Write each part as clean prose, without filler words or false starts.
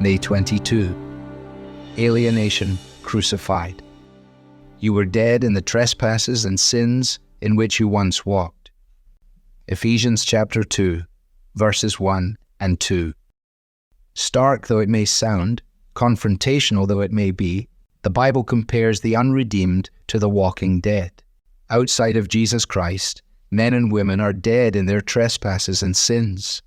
Day 22. Alienation Crucified. You were dead in the trespasses and sins in which you once walked. Ephesians chapter 2, verses 1 and 2. Stark though it may sound, confrontational though it may be, the Bible compares the unredeemed to the walking dead. Outside of Jesus Christ, men and women are dead in their trespasses and sins.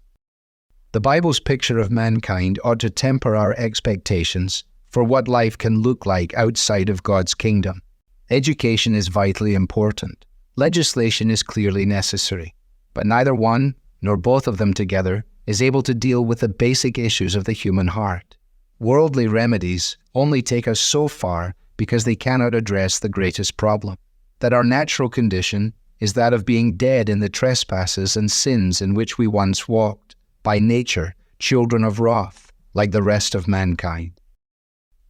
The Bible's picture of mankind ought to temper our expectations for what life can look like outside of God's kingdom. Education is vitally important. Legislation is clearly necessary, but neither one nor both of them together is able to deal with the basic issues of the human heart. Worldly remedies only take us so far because they cannot address the greatest problem, that our natural condition is that of being dead in the trespasses and sins in which we once walked, by nature, children of wrath, like the rest of mankind.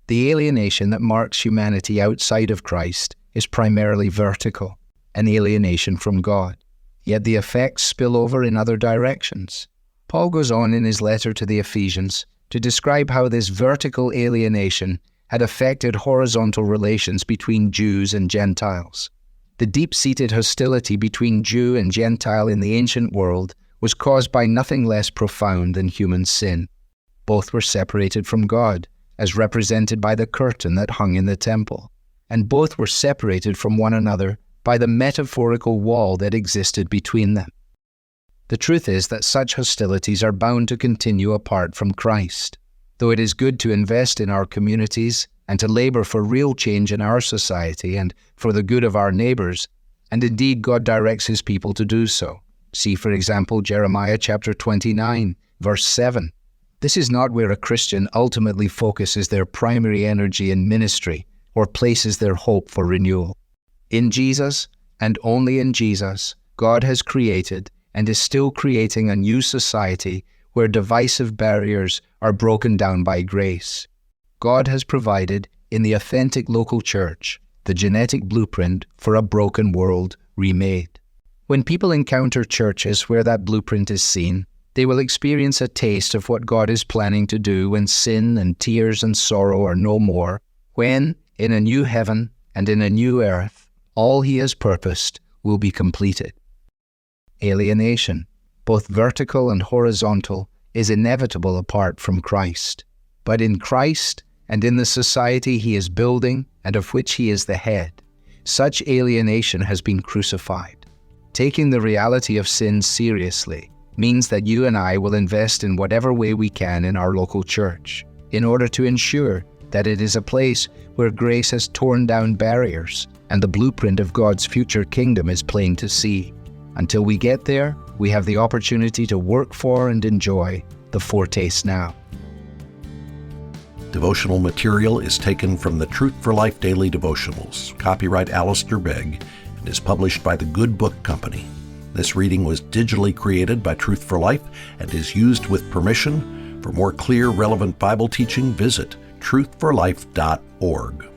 The alienation that marks humanity outside of Christ is primarily vertical, an alienation from God. Yet the effects spill over in other directions. Paul goes on in his letter to the Ephesians to describe how this vertical alienation had affected horizontal relations between Jews and Gentiles. The deep-seated hostility between Jew and Gentile in the ancient world was caused by nothing less profound than human sin. Both were separated from God, as represented by the curtain that hung in the temple, and both were separated from one another by the metaphorical wall that existed between them. The truth is that such hostilities are bound to continue apart from Christ. Though it is good to invest in our communities and to labor for real change in our society and for the good of our neighbors, and indeed God directs His people to do so. See, for example, Jeremiah chapter 29, verse 7. This is not where a Christian ultimately focuses their primary energy in ministry or places their hope for renewal. In Jesus, and only in Jesus, God has created and is still creating a new society where divisive barriers are broken down by grace. God has provided, in the authentic local church, the genetic blueprint for a broken world remade. When people encounter churches where that blueprint is seen, they will experience a taste of what God is planning to do when sin and tears and sorrow are no more, when, in a new heaven and in a new earth, all He has purposed will be completed. Alienation, both vertical and horizontal, is inevitable apart from Christ. But in Christ and in the society He is building and of which He is the head, such alienation has been crucified. Taking the reality of sin seriously means that you and I will invest in whatever way we can in our local church in order to ensure that it is a place where grace has torn down barriers and the blueprint of God's future kingdom is plain to see. Until we get there, we have the opportunity to work for and enjoy the foretaste now. Devotional material is taken from the Truth for Life Daily Devotionals, copyright Alistair Begg, and is published by the Good Book Company. This reading was digitally created by Truth for Life and is used with permission. For more clear, relevant Bible teaching, visit truthforlife.org.